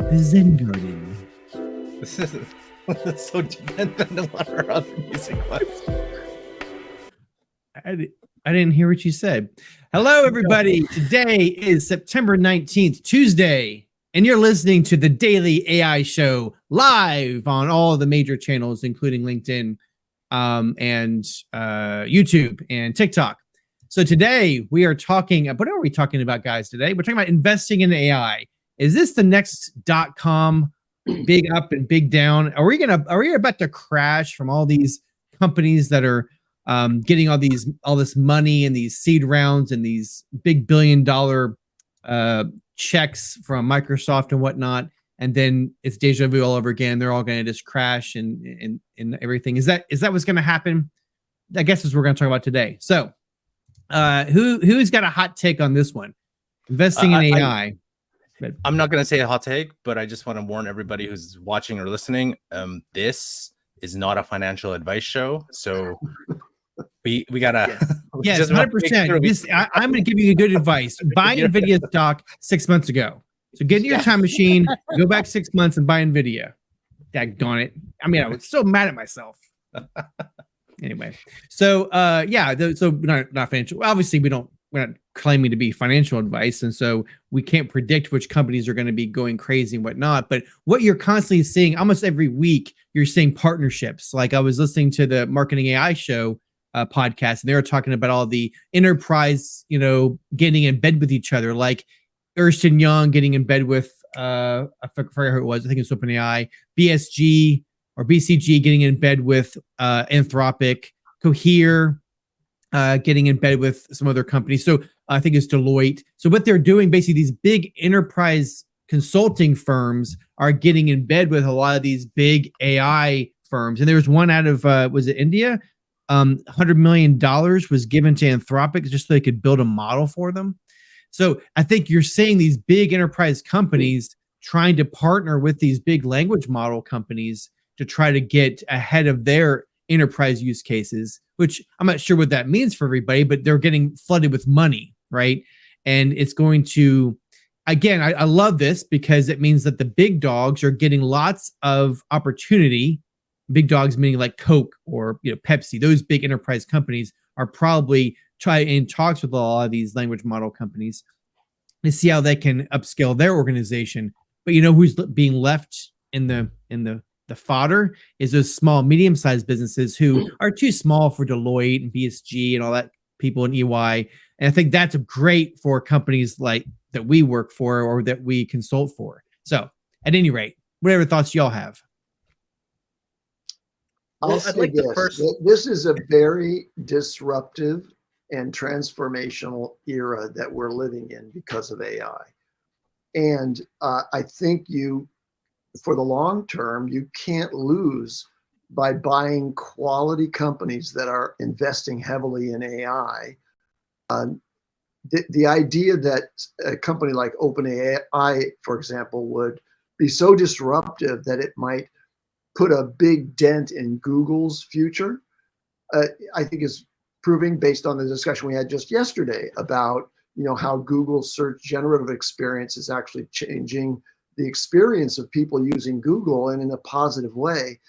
the Zen Garden. This is so different than what our other music was. I didn't hear what you said. Hello, everybody. Today is September 19th, Tuesday, and you're listening to the Daily AI Show live on all the major channels, including LinkedIn and YouTube and TikTok. So today we are talking, what are we talking about, guys, today? We're talking about investing in AI. Is this the next .com big up and big down? Are we about to crash from all these companies that are getting all this money and these seed rounds and these big billion-dollar checks from Microsoft and whatnot, and then it's deja vu all over again? They're all going to just crash and everything. Is that what's going to happen? I guess that's what we're going to talk about today. So, who's got a hot take on this one? Investing in AI. I'm not going to say a hot take, but I just want to warn everybody who's watching or listening. This is not a financial advice show, so we gotta. Yes, 100%. I'm going to give you good advice. Buy NVIDIA stock 6 months ago. So get in your time machine, go back 6 months, and buy NVIDIA. Daggone it! I mean, I was so mad at myself. Anyway, so so not financial. Obviously, we're not claiming to be financial advice, and so we can't predict which companies are going to be going crazy and whatnot. But what you're constantly seeing, almost every week, you're seeing partnerships. Like I was listening to the Marketing AI Show podcast, and they were talking about all the enterprise, getting in bed with each other, like Ernst & Young getting in bed with I forget who it was. I think it's OpenAI, BSG or BCG getting in bed with Anthropic, Cohere getting in bed with some other companies. So I think it's Deloitte. So what they're doing, basically, these big enterprise consulting firms are getting in bed with a lot of these big AI firms. And there was one out of, was it India? $100 million was given to Anthropic just so they could build a model for them. So I think you're seeing these big enterprise companies trying to partner with these big language model companies to try to get ahead of their enterprise use cases, which I'm not sure what that means for everybody, but they're getting flooded with money, right? And it's going to, again, I love this because it means that the big dogs are getting lots of opportunity. Big dogs meaning like Coke or Pepsi. Those big enterprise companies are probably in talks with a lot of these language model companies to see how they can upscale their organization. But who's being left in the fodder is those small, medium-sized businesses who are too small for Deloitte and BSG and all that people in EY. And I think that's great for companies like that we work for or that we consult for. So at any rate, whatever thoughts y'all have. I'll say this is a very disruptive and transformational era that we're living in because of AI. And I think for the long term, you can't lose by buying quality companies that are investing heavily in AI. The idea that a company like OpenAI, for example, would be so disruptive that it might put a big dent in Google's future, I think is proving, based on the discussion we had just yesterday about how Google's search generative experience is actually changing the experience of people using Google and in a positive way.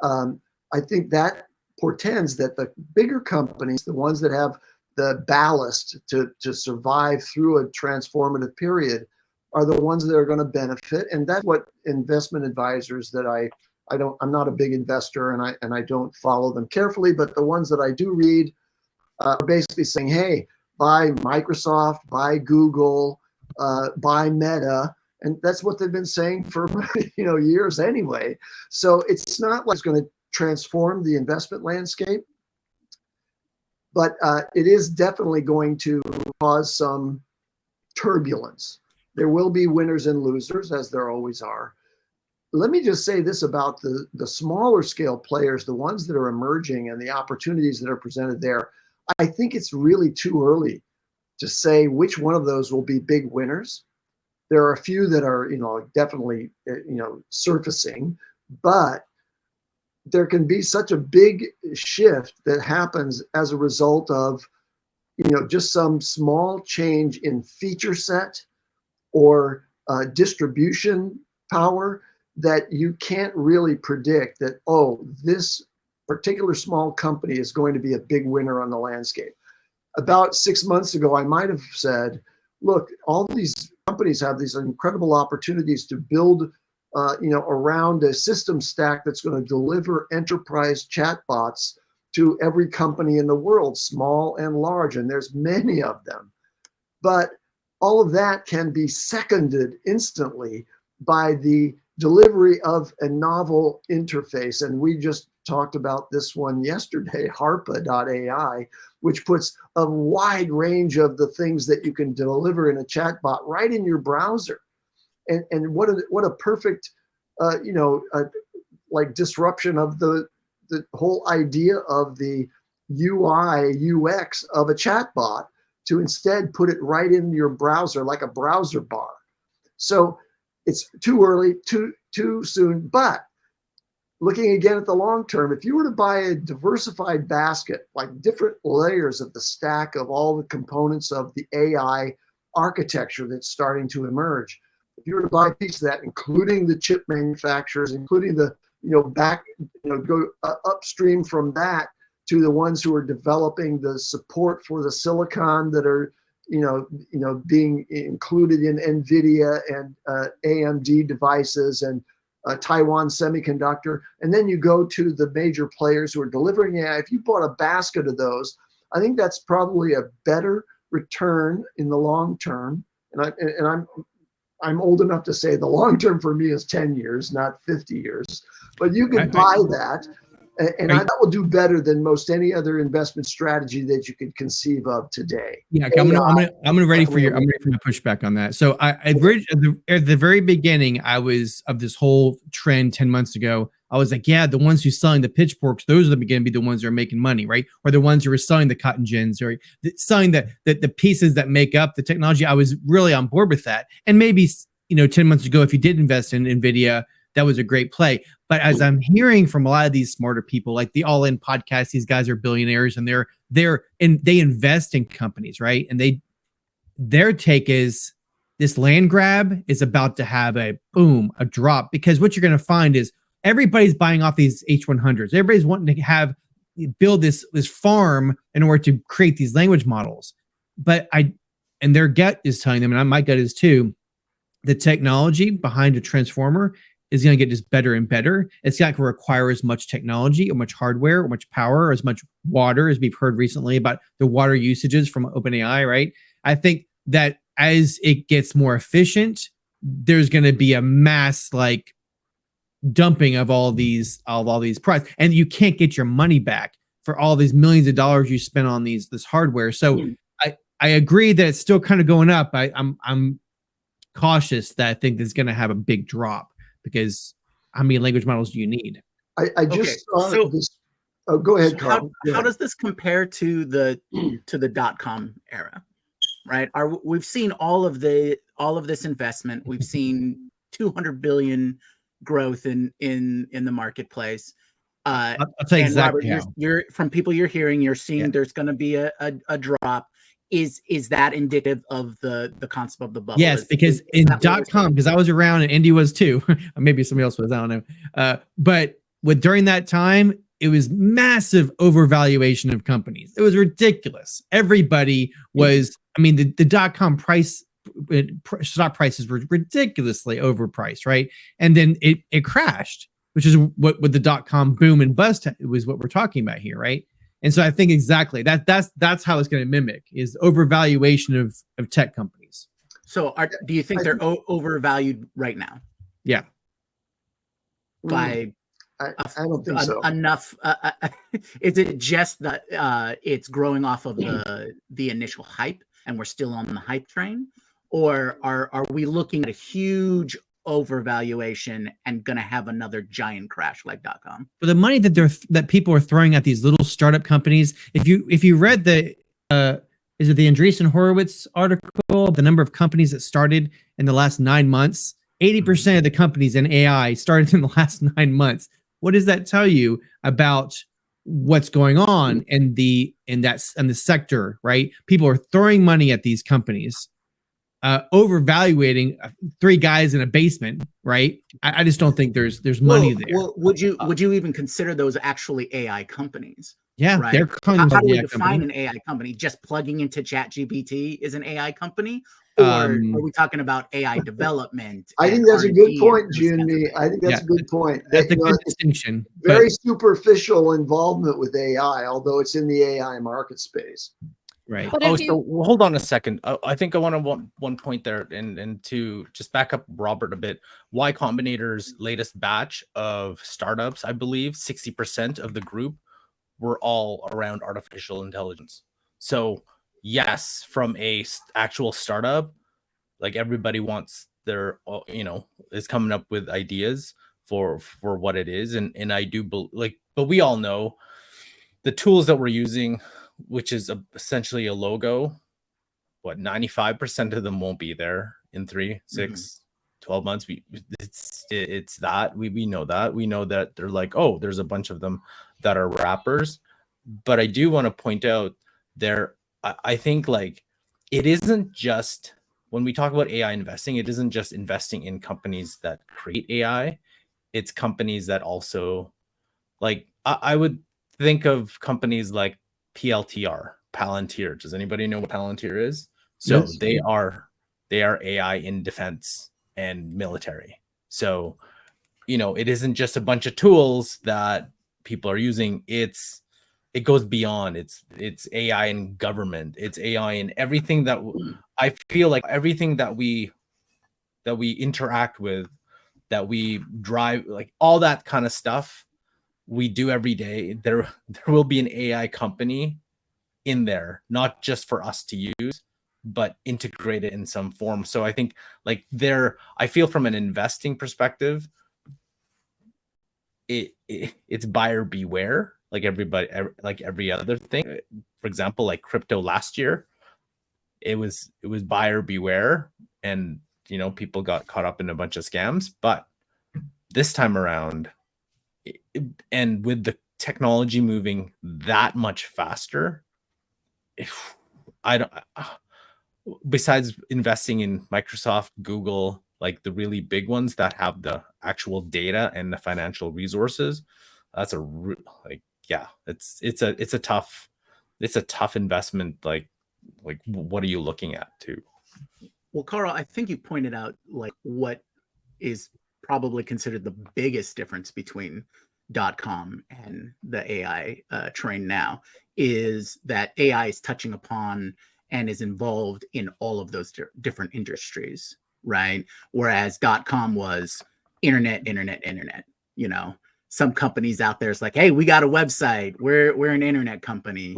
I think that portends that the bigger companies, the ones that have the ballast to survive through a transformative period, are the ones that are going to benefit. And that's what investment advisors that I'm not a big investor and I don't follow them carefully, but the ones that I do read are basically saying, hey, buy Microsoft, buy Google, buy Meta. And that's what they've been saying for years anyway. So it's not like it's going to transform the investment landscape, but it is definitely going to cause some turbulence. There will be winners and losers, as there always are. Let me just say this about the smaller scale players, the ones that are emerging and the opportunities that are presented there. I think it's really too early to say which one of those will be big winners. There are a few that are, definitely, surfacing, but there can be such a big shift that happens as a result of, just some small change in feature set or distribution power that you can't really predict that, oh, this particular small company is going to be a big winner on the landscape. About 6 months ago, I might have said, look, all these companies have these incredible opportunities to build around a system stack that's going to deliver enterprise chatbots to every company in the world, small and large, and there's many of them. But all of that can be seconded instantly by the delivery of a novel interface. And we just talked about this one yesterday, harpa.ai, which puts a wide range of the things that you can deliver in a chatbot right in your browser. And what a perfect, like disruption of the whole idea of the UI, UX of a chatbot, to instead put it right in your browser like a browser bar. So it's too early, too soon. But looking again at the long term, if you were to buy a diversified basket, like different layers of the stack of all the components of the AI architecture that's starting to emerge, if you were to buy a piece of that, including the chip manufacturers, including the go upstream from that to the ones who are developing the support for the silicon that are being included in NVIDIA and AMD devices and Taiwan Semiconductor, and then you go to the major players who are delivering AI. If you bought a basket of those, I think that's probably a better return in the long term. And I'm old enough to say the long term for me is 10 years, not 50 years. But you can buy that, and that will do better than most any other investment strategy that you could conceive of today. Yeah, okay, I'm gonna ready for my pushback on that. So at the very beginning, I was of this whole trend 10 months ago. I was like, yeah, the ones who selling the pitchforks, those are going to be the ones that are making money, right? Or the ones who are selling the cotton gins, or selling the pieces that make up the technology. I was really on board with that. And maybe 10 months ago, if you did invest in NVIDIA, that was a great play. But as I'm hearing from a lot of these smarter people, like the All In podcast, these guys are billionaires and they invest in companies, right? And their take is this land grab is about to have a drop, because what you're going to find is everybody's buying off these H100s. Everybody's wanting to build this farm in order to create these language models. But their gut is telling them, and my gut is too, the technology behind a transformer is going to get just better and better. It's not going to require as much technology or much hardware or much power or as much water, as we've heard recently about the water usages from OpenAI, right? I think that as it gets more efficient, there's going to be a mass dumping of all these prices, and you can't get your money back for all these millions of dollars you spent on this hardware. So I agree that it's still kind of going up. I'm cautious that I think it's going to have a big drop, because how many language models do you need? I just saw this. Oh, go ahead, Carl. How does this compare to the .com era? Right? We've seen all of this investment. We've seen 200 billion growth in the marketplace. I'll tell you exactly. Robert, you're from people you're hearing, you're seeing there's going to be a drop. Is that indicative of the concept of the bubble? Yes, because in .com, because I was around and Indy was too, or maybe somebody else was, I don't know. But during that time, it was massive overvaluation of companies. It was ridiculous. Everybody was, the .com stock prices were ridiculously overpriced, right? And then it crashed, which is what the .com boom and bust was what we're talking about here, right? And so I think exactly that's how it's going to mimic, is overvaluation of tech companies. So do you think they're overvalued right now? Yeah. I don't think so. Enough. Is it just that it's growing off of the initial hype and we're still on the hype train? Or are we looking at a huge overvaluation and going to have another giant crash like .com? For the money that people are throwing at these little startup companies, if you read the is it the Andreessen Horowitz article, the number of companies that started in the last 9 months, 80% of the companies in AI started in the last 9 months. What does that tell you about what's going on in the sector, right? People are throwing money at these companies. overvaluating three guys in a basement, right? I just don't think there's money there. Well, would you even consider those actually AI companies? Yeah, right. they're calling How do we AI define company. an AI company? Just plugging into ChatGPT is an AI company, or are we talking about AI development? I think that's a good point, Junmi. I think that's a good point. That's a good distinction. Very superficial involvement with AI, although it's in the AI market space. Right. But so hold on a second. I think I want to one point there, and to just back up Robert a bit. Y Combinator's latest batch of startups, I believe 60% of the group were all around artificial intelligence. So yes, from a actual startup, like everybody wants their, is coming up with ideas for what it is, and I do like, but we all know the tools that we're using, which is essentially a logo. What 95% of them won't be there in 3, 6, 12 months. It's that we know that. We know that they're like, oh, there's a bunch of them that are wrappers. But I do want to point out there, I think like it isn't just when we talk about AI investing, it isn't just investing in companies that create AI. It's companies that also, like, I would think of companies like PLTR, Palantir. Does anybody know what Palantir is? So yes. they are AI in defense and military. So, it isn't just a bunch of tools that people are using. It goes beyond. It's AI in government. It's AI in everything that I feel like everything that we interact with, that we drive, like all that kind of stuff we do every day. There will be an AI company in there, not just for us to use, but integrate it in some form. So I think like I feel from an investing perspective, it's buyer beware, like everybody, like every other thing. For example, like crypto last year, it was buyer beware, and people got caught up in a bunch of scams. But this time around, and with the technology moving that much faster, I don't. Besides investing in Microsoft, Google, like the really big ones that have the actual data and the financial resources, that's it's a tough investment. Like what are you looking at too? Well, Carl, I think you pointed out like what is probably considered the biggest difference between .com and the AI train now is that AI is touching upon and is involved in all of those different industries, right? Whereas .com was internet. Some companies out there is like, hey, we got a website, we're an internet company,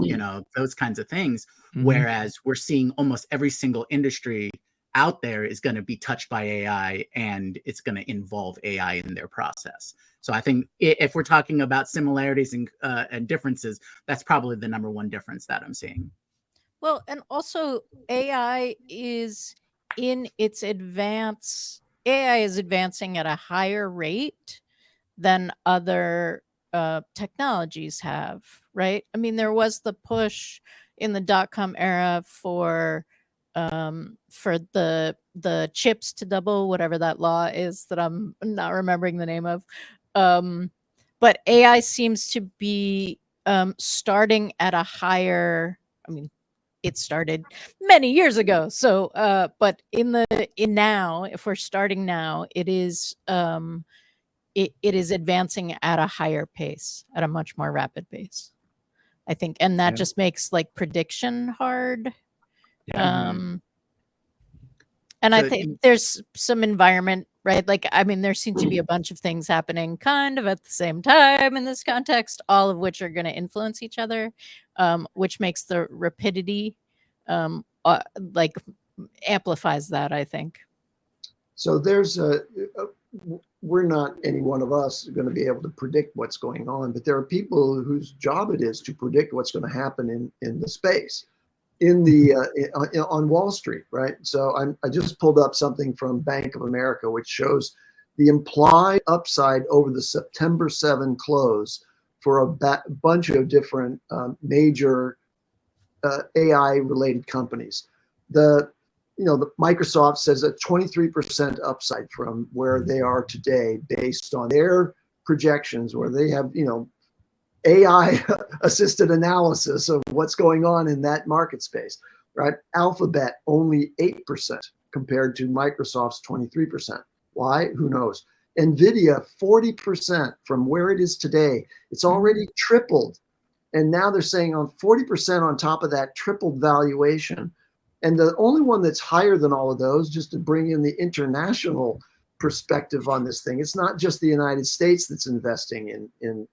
those kinds of things. Whereas we're seeing almost every single industry out there is going to be touched by AI, and it's going to involve AI in their process. So I think if we're talking about similarities and differences, that's probably the number one difference that I'm seeing. Well, and also AI is in its advance. AI is advancing at a higher rate than other technologies have, right? I mean, there was the push in the .com era for the chips to double, whatever that law is that I'm not remembering the name of. But AI seems to be starting at a higher, I mean, it started many years ago. So, but now, if we're starting now, it is advancing at a higher pace, at a much more rapid pace, I think. And that just makes like prediction hard. And I think there's some environment, right? Like, I mean, there seem to be a bunch of things happening kind of at the same time in this context, all of which are going to influence each other, which makes the rapidity like amplifies that, I think. So there's we're not, any one of us, going to be able to predict what's going on, but there are people whose job it is to predict what's going to happen in the space, on Wall Street, right? So I just pulled up something from Bank of America, which shows the implied upside over the September 7 close for a bunch of different major AI-related companies. The the Microsoft says a 23% upside from where they are today based on their projections, where they have, AI assisted analysis of what's going on in that market space, right? Alphabet only 8% compared to Microsoft's 23%. Why? Who knows? NVIDIA 40% from where it is today. It's already tripled. And now they're saying on 40% on top of that tripled valuation. And the only one that's higher than all of those, just to bring in the international perspective on this thing, it's not just the United States that's investing in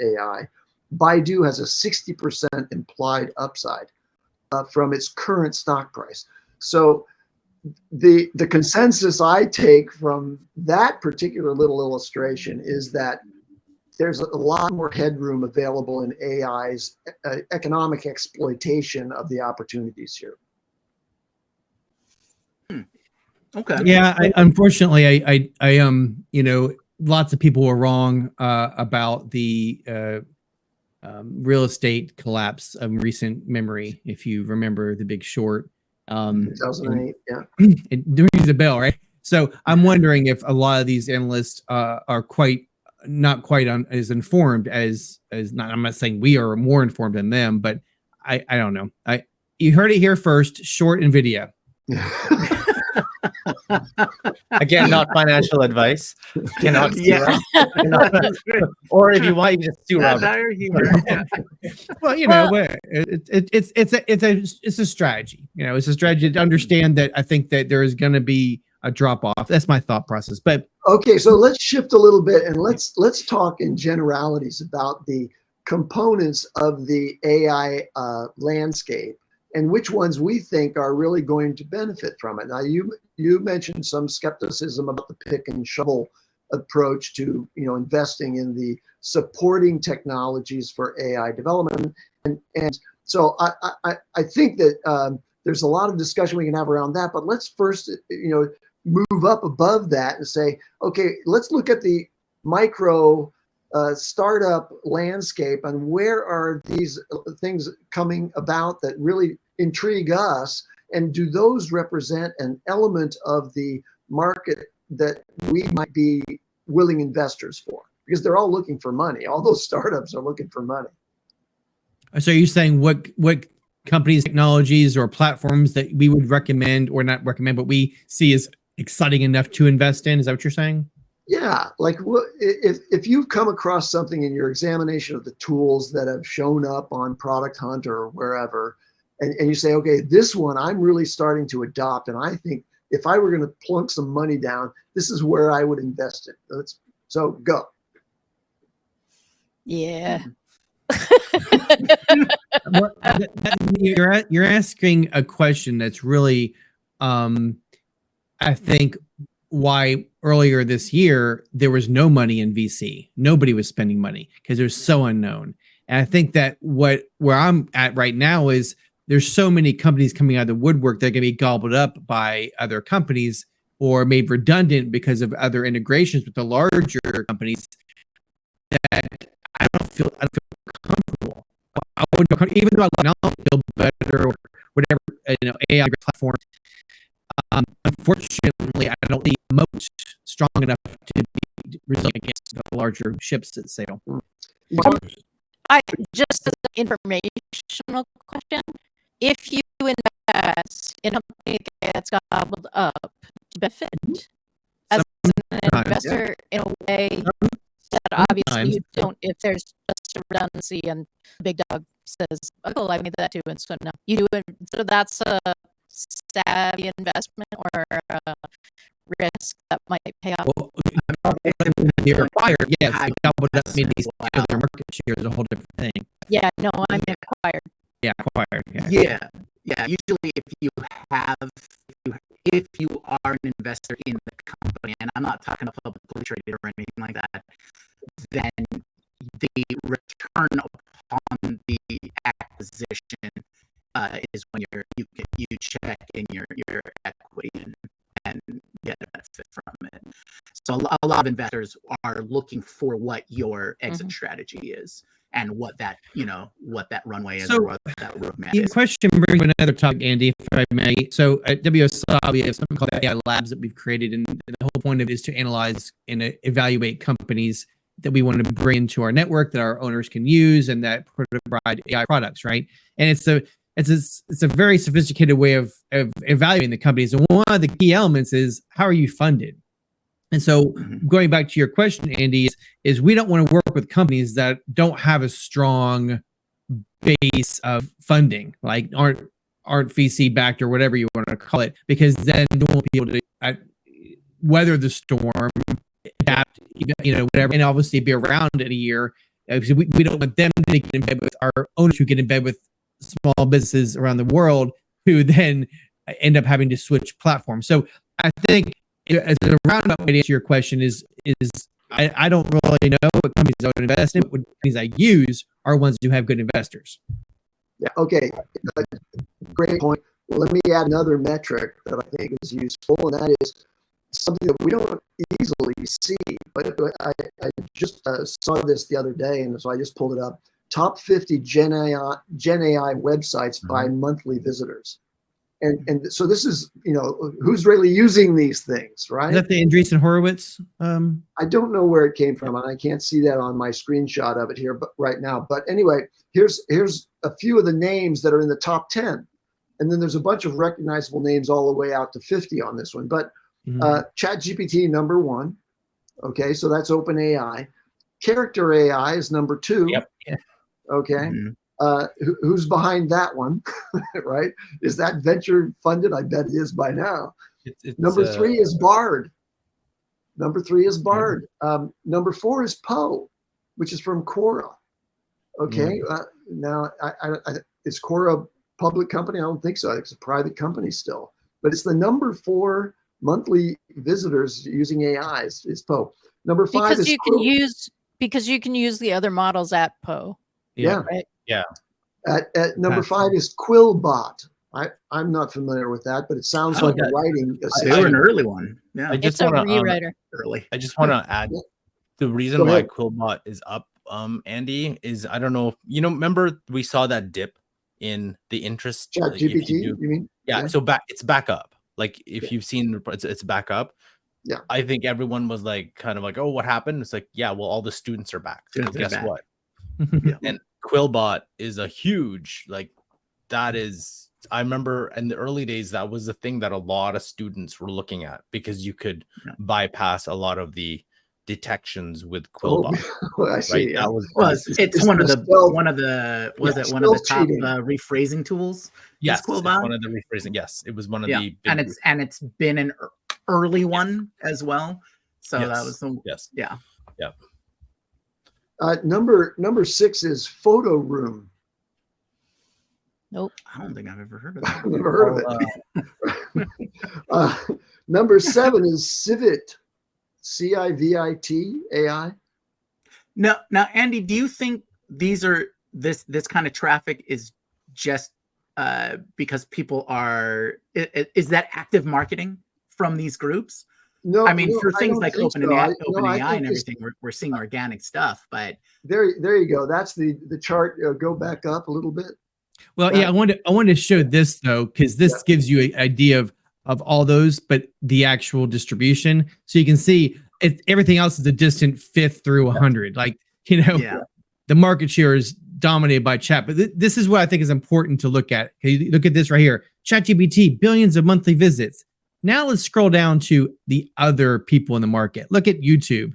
AI. Baidu has a 60% implied upside from its current stock price. So the consensus I take from that particular little illustration is that there's a lot more headroom available in AI's economic exploitation of the opportunities here. Okay. Yeah, unfortunately, lots of people were wrong about the real estate collapse of recent memory. If you remember The Big Short, 2008, yeah. It rings a bell, right? So I'm wondering if a lot of these analysts are not quite as informed as not. I'm not saying we are more informed than them, but I don't know. You heard it here first. Short NVIDIA. Again, not financial advice. Cannot sue Yeah. us. Or if you want, you just sue Robert. Satire humor. Yeah. Well, it's a strategy. It's a strategy to understand that I think that there is going to be a drop off. That's my thought process. But okay, so let's shift a little bit and let's talk in generalities about the components of the AI landscape and which ones we think are really going to benefit from it. Now, you mentioned some skepticism about the pick and shovel approach to investing in the supporting technologies for AI development, and so I think that there's a lot of discussion we can have around that. But let's first move up above that and say, okay, let's look at the micro startup landscape and where are these things coming about that really intrigue us, and do those represent an element of the market that we might be willing investors for? Because they're all looking for money. All those startups are looking for money. So you're saying what companies, technologies, or platforms that we would recommend, or not recommend, but we see as exciting enough to invest in? Is that what you're saying? Yeah, like if you've come across something in your examination of the tools that have shown up on Product Hunt or wherever, and you say, okay, this one I'm really starting to adopt, and I think if I were going to plunk some money down, this is where I would invest in. So go. Yeah. Well, you're asking a question that's really, I think, why earlier this year there was no money in VC. Nobody was spending money because they're so unknown. And I think that where I'm at right now is there's so many companies coming out of the woodwork that are going to be gobbled up by other companies or made redundant because of other integrations with the larger companies that I don't feel comfortable. I wouldn't, even though I like feel better or whatever, AI platform. Unfortunately, I don't see a moat strong enough to be resilient against the larger ships that sail. Just as an informational question, if you invest in a company that gets gobbled up, to benefit as an investor in a way that obviously you don't if there's just a redundancy and big dog says, oh, I made that too, and so no, you do it. So that's a savvy investment or a risk that might pay off. Well, they're acquired, yes. Gobbled up means their market share is a whole different thing. Yeah, no, I'm acquired. Yeah, acquired. Yeah. Usually, if you are an investor in the company, and I'm not talking about publicly traded or anything like that, then the return upon the acquisition is when you check in your equity and get a benefit from it. So a lot of investors are looking for what your exit strategy is. and what that runway is, So, or what that roadmap the is. question brings me another topic, Andy, if I may. So at WSL, we have something called AI Labs that we've created, and the whole point of it is to analyze and evaluate companies that we want to bring into our network that our owners can use and that provide AI products, right? And it's a very sophisticated way of evaluating the companies. And one of the key elements is, how are you funded? And so going back to your question, Andy, is we don't want to work with companies that don't have a strong base of funding, like aren't VC backed or whatever you want to call it, because then you won't be able to weather the storm, adapt, whatever, and obviously be around in a year. Because we don't want them to get in bed with our owners who get in bed with small businesses around the world who then end up having to switch platforms. So I think, as a roundabout way to answer your question, is I don't really know what companies I would invest in. What companies I use are ones who have good investors. Yeah. Okay. Great point. Well, let me add another metric that I think is useful, and that is something that we don't easily see. But I just saw this the other day, and so I just pulled it up. Top 50 Gen AI websites by monthly visitors. And so this is, who's really using these things, right? Is that the Andreessen Horowitz? I don't know where it came from, and I can't see that on my screenshot of it here, but right now. But anyway, here's a few of the names that are in the top 10, and then there's a bunch of recognizable names all the way out to 50 on this one. But ChatGPT number 1, okay, so that's OpenAI. Character AI is number 2. Yep. Okay. Who's behind that one, right? Is that venture funded? I bet it is by now. Number 3 is Bard. Number 4 is Poe, which is from Quora. Okay. Now, is Quora a public company? I don't think so. It's a private company still. But it's the number 4 monthly visitors using AI is Poe. Number 5 because is you can use the other models at Poe. Yeah. Right. Yeah. At number 5 is Quillbot. I'm not familiar with that, but it sounds like a writing assistant. They were an early one. Yeah. It's a rewriter. Early. I just want to add the reason why Quillbot is up, Andy, is I don't know. Remember we saw that dip in the interest. ChatGPT, you mean? Yeah. So it's back up. Like if you've seen, it's back up. Yeah. I think everyone was like, kind of like, oh, what happened? It's like, yeah, well, all the students are back. So guess what? And Quillbot is a huge, I remember in the early days, that was the thing that a lot of students were looking at, because you could bypass a lot of the detections with Quillbot. I see. Right? That it's one of the top rephrasing tools. Yes, one of the rephrasing. Yes, it was one of the big, and it's been an early one as well. So that was number 6 is Photo Room. Nope. I don't think I've ever heard of that. I've never heard of it. Number 7 is Civit, CIVIT AI. Now, Andy, do you think these are this kind of traffic is just because people are? Is that active marketing from these groups? No, I mean, for things like OpenAI and everything, we're seeing organic stuff. But there you go. That's the chart. Go back up a little bit. Well, I wanted to show this though, because this gives you an idea of all those, but the actual distribution. So you can see everything else is a distant 5th through 100. The market share is dominated by chat. But this is what I think is important to look at. Okay, look at this right here. ChatGPT, billions of monthly visits. Now let's scroll down to the other people in the market. Look at YouTube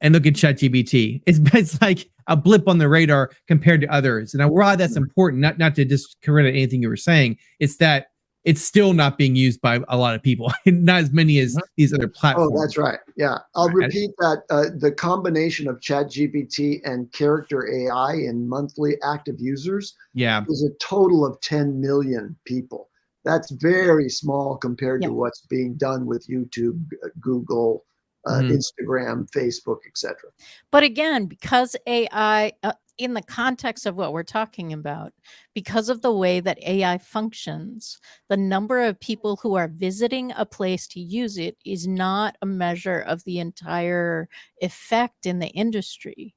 and look at ChatGPT. It's like a blip on the radar compared to others. And why that's important, not to discredit anything you were saying, it's that it's still not being used by a lot of people, not as many as these other platforms. Oh, that's right. Yeah. I'll repeat that. The combination of ChatGPT and Character AI in monthly active users is a total of 10 million people. That's very small compared to what's being done with YouTube, Google, Instagram, Facebook, etc. But again, because AI, in the context of what we're talking about, because of the way that AI functions, the number of people who are visiting a place to use it is not a measure of the entire effect in the industry,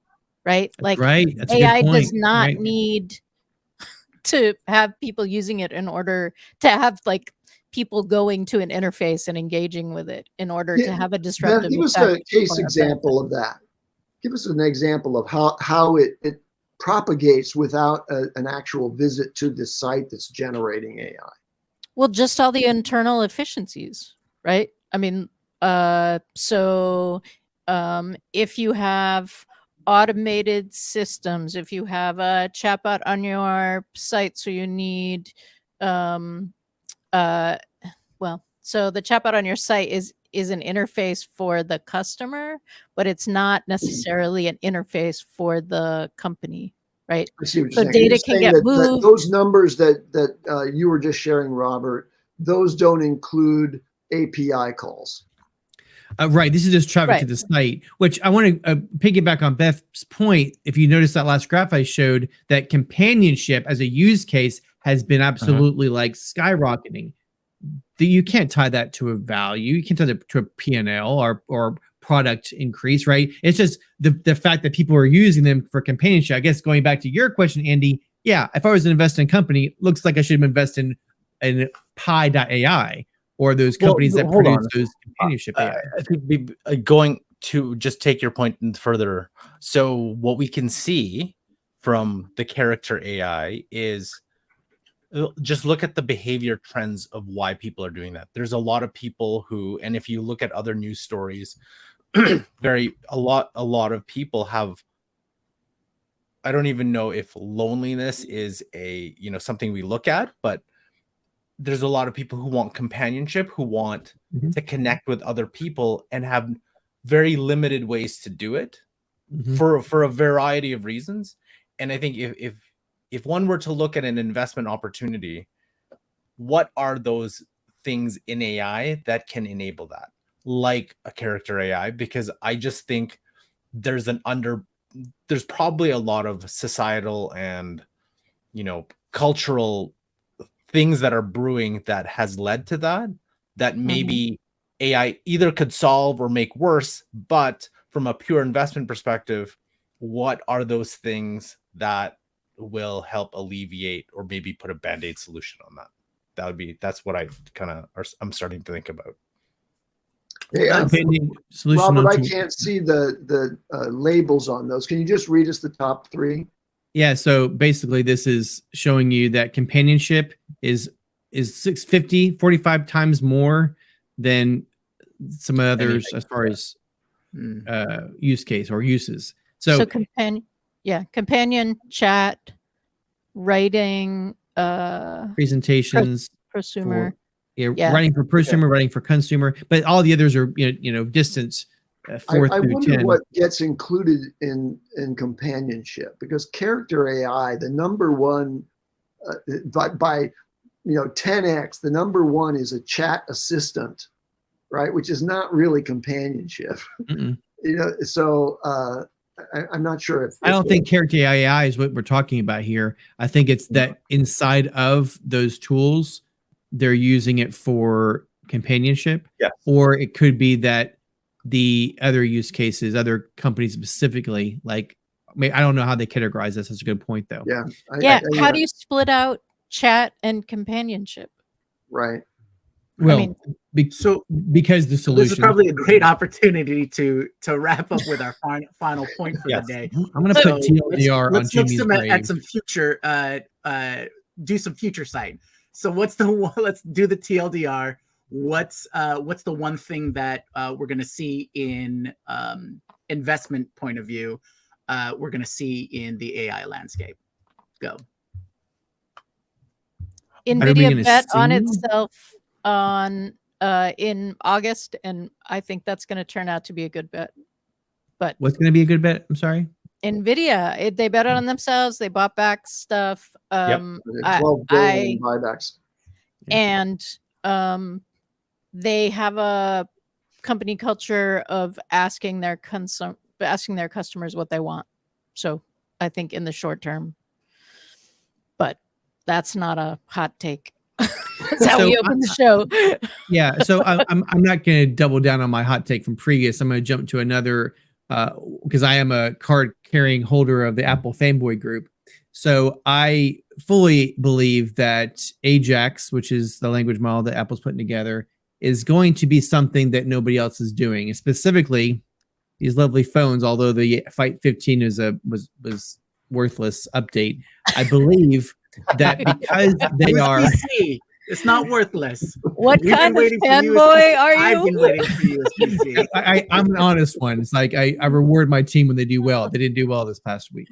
right? That's Like right. That's a AI good point. does not Right. need to have people using it in order to have like people going to an interface and engaging with it in order to have a Beth, disruptive give us effect a case or example of that. Give us an example of how it propagates without an actual visit to the site that's generating AI. Well, just all the internal efficiencies, right? I mean, if you have automated systems, if you have a chatbot on your site, so you need, so the chatbot on your site is an interface for the customer, but it's not necessarily an interface for the company, right? I see what So you're saying. data You're can get that moved. those numbers that you were just sharing, Robert, those don't include API calls. Right. This is just traffic to the site, which I want to piggyback on Beth's point. If you notice that last graph I showed, that companionship as a use case has been absolutely like skyrocketing. You can't tie that to a value. You can't tie that to a P&L or product increase, right? It's just the fact that people are using them for companionship. I guess going back to your question, Andy, yeah, if I was an investing company, it looks like I should invest in Pi.ai or those companies that produce those companionship AI. I think going to just take your point further. So what we can see from the character AI is just look at the behavior trends of why people are doing that. There's a lot of people who, and if you look at other news stories, a lot of people have, I don't even know if loneliness is something we look at, but there's a lot of people who want companionship, who want to connect with other people and have very limited ways to do it for a variety of reasons. And I think if one were to look at an investment opportunity, what are those things in AI that can enable that? Like a character AI, because I just think there's probably a lot of societal and, cultural things that are brewing that has led to that maybe AI either could solve or make worse. But from a pure investment perspective, what are those things that will help alleviate or maybe put a band-aid solution on that? That's what I'm starting to think about. Robert, I can't see the labels on those. Can you just read us the top three? Yeah, so basically this is showing you that companionship is 45 times more than some others as far as use case or uses. So companion chat, writing, presentations, prosumer, writing for prosumer, writing for consumer, but all the others are distance. I wonder 10. What gets included in companionship, because character AI, the number one by 10x, the number one is a chat assistant, right? Which is not really companionship. So I'm not sure if I don't think character AI is what we're talking about here. I think it's that inside of those tools, they're using it for companionship, or it could be that the other use cases, other companies specifically, like, I don't know how they categorize this. That's a good point, though. How do you split out chat and companionship? Right. Well, because the solution. This is probably a great opportunity to wrap up with our final point for the day. I'm going to put TLDR on Jamie's grave. At some future, do some future site. So let's do the TLDR. What's the one thing that we're going to see in investment point of view, we're going to see in the AI landscape? Go. NVIDIA bet on itself in August, and I think that's going to turn out to be a good bet. But what's going to be a good bet? I'm sorry. NVIDIA, they bet on themselves. They bought back stuff. 12 billion buybacks, and they have a company culture of asking their customers what they want. So I think in the short term, but that's not a hot take. That's how we open the show. Yeah. So I'm not going to double down on my hot take from previous. I'm going to jump to another because I am a card carrying holder of the Apple fanboy group. So I fully believe that Ajax, which is the language model that Apple's putting together, is going to be something that nobody else is doing. And specifically, these lovely phones, although the Fight 15 was worthless update, I believe that because they are... It's not worthless. What kind of fanboy are you? I've been waiting for you, PC. I'm an honest one. It's like I reward my team when they do well. They didn't do well this past week.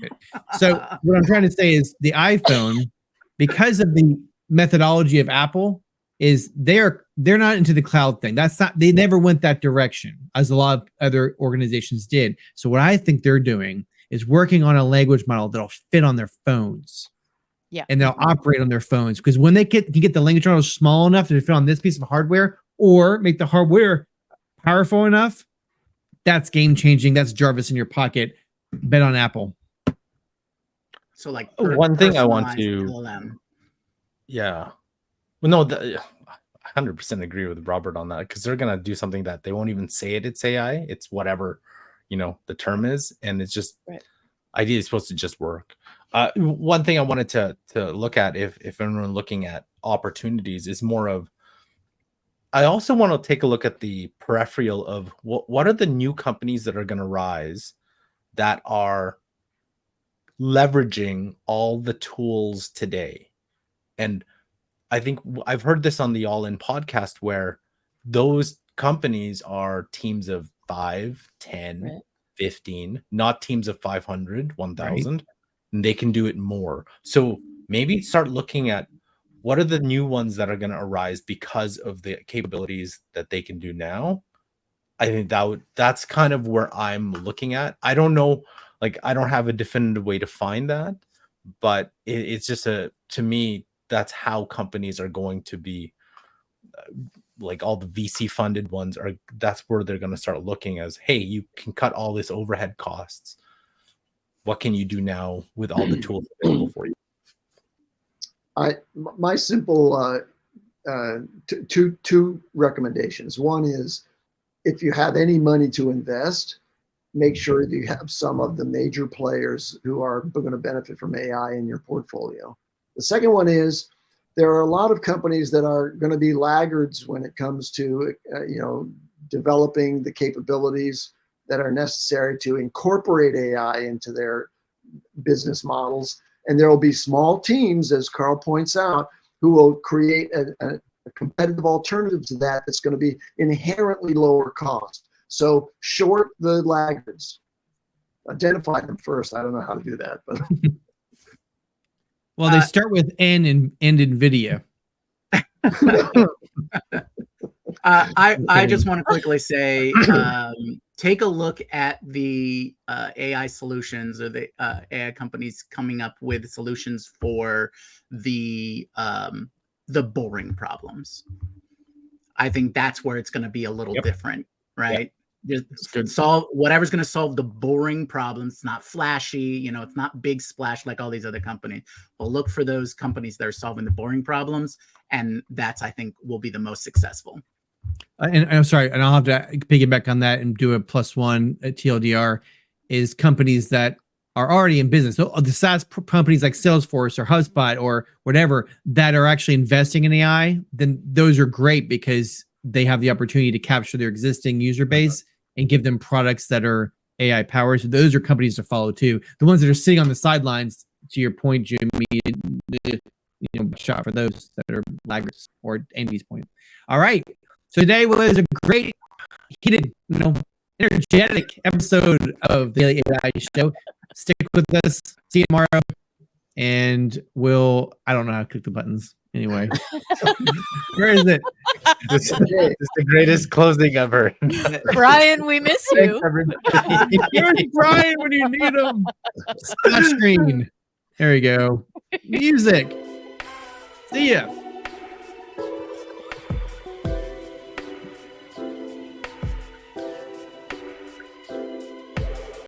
So what I'm trying to say is the iPhone, because of the methodology of Apple, is they're not into the cloud thing. They never went that direction, as a lot of other organizations did. So what I think they're doing is working on a language model that'll fit on their phones. Yeah. And they'll operate on their phones, because when they can get the language model small enough to fit on this piece of hardware, or make the hardware powerful enough, that's game changing. That's Jarvis in your pocket. Bet on Apple. So like one thing I want to, LLM. Yeah, well, no, 100% agree with Robert on that, because they're gonna do something that they won't even say it's AI. It's whatever, the term is, and it's just ideally supposed to just work. One thing I wanted to look at, if anyone looking at opportunities, is more of, I also want to take a look at the peripheral of what are the new companies that are going to rise that are leveraging all the tools today. And I think I've heard this on the All In podcast, where those companies are teams of 5, 10, 15, not teams of 500, 1,000. And they can do it more. So maybe start looking at what are the new ones that are going to arise because of the capabilities that they can do now. I think that's kind of where I'm looking at. I don't know, I don't have a definitive way to find that, but it's just to me, that's how companies are going to be, all the VC funded ones that's where they're going to start looking as, hey, you can cut all this overhead costs. What can you do now with all the tools available for you? My simple two recommendations. One is, if you have any money to invest, make sure that you have some of the major players who are going to benefit from AI in your portfolio. The second one is, there are a lot of companies that are going to be laggards when it comes to developing the capabilities that are necessary to incorporate AI into their business models. And there will be small teams, as Carl points out, who will create a competitive alternative to that that's going to be inherently lower cost. So short the laggards. Identify them first. I don't know how to do that, but well, they start with N and end NVIDIA. I just want to quickly say, take a look at the AI solutions, or the AI companies coming up with solutions for the boring problems. I think that's where it's going to be a little different, right? Just solve whatever's going to solve the boring problems. It's not flashy, it's not big splash like all these other companies. Well, look for those companies that are solving the boring problems, and that's, I think, will be the most successful. And I'm sorry, and I'll have to piggyback on that and do a +1 at TLDR, is companies that are already in business. So the SaaS companies like Salesforce or HubSpot or whatever that are actually investing in AI, then those are great, because they have the opportunity to capture their existing user base and give them products that are AI powered. So those are companies to follow too. The ones that are sitting on the sidelines, to your point, Jimmy, shot for those that are laggards, or Andy's point. All right. So today was a great, heated, energetic episode of the Daily AI Show. Stick with us. See you tomorrow. And I don't know how to click the buttons. Anyway, where is it? This is the greatest closing ever. Brian, we miss you. Where's Brian when you need him? Splash screen. There we go. Music. See ya.